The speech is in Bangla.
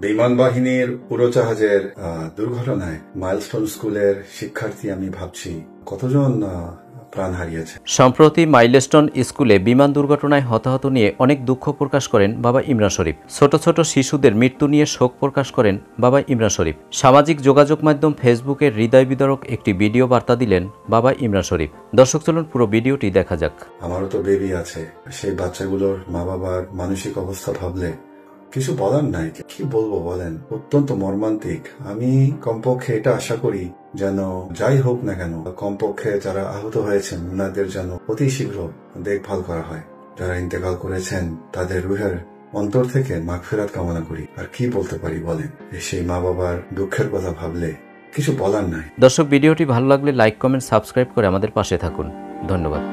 বিমান বাহিনীর উড়োজাহাজের দুর্ঘটনায় মাইলস্টোন স্কুলের শিক্ষার্থী আমি ভাবছি কতজন প্রাণ হারিয়েছে। সম্প্রতি মাইলস্টোন স্কুলে বিমান দুর্ঘটনায় হতাহত নিয়ে অনেক দুঃখ প্রকাশ করেন বাবা ইমরান শরীফ। ছোট ছোট শিশুদের মৃত্যু নিয়ে শোক প্রকাশ করেন বাবা ইমরান শরীফ। সামাজিক যোগাযোগ মাধ্যম ফেসবুকে হৃদয় বিদারক একটি ভিডিও বার্তা দিলেন বাবা ইমরান শরীফ। দর্শক চলুন পুরো ভিডিওটি দেখা যাক। আমারও তো বেবি আছে, সেই বাচ্চাগুলোর মা বাবার মানসিক অবস্থা ভাবলে কিছু বলার নাই। কি বলবো বলেন, অত্যন্ত মর্মান্তিক। আমি কমপক্ষে এটা আশা করি যেন যাই হোক না কেন, কমপক্ষে যারা আহত হয়েছেন ওনাদের যেন অতি শীঘ্র দেখভাল করা হয়। যারা ইন্তেকাল করেছেন তাদের রুহের অন্তর থেকে মাগফিরাত কামনা করি। আর কি বলতে পারি বলেন, সেই মা বাবার দুঃখের কথা ভাবলে কিছু বলার নাই। দর্শক ভিডিওটি ভালো লাগলে লাইক, কমেন্ট, সাবস্ক্রাইব করে আমাদের পাশে থাকুন। ধন্যবাদ।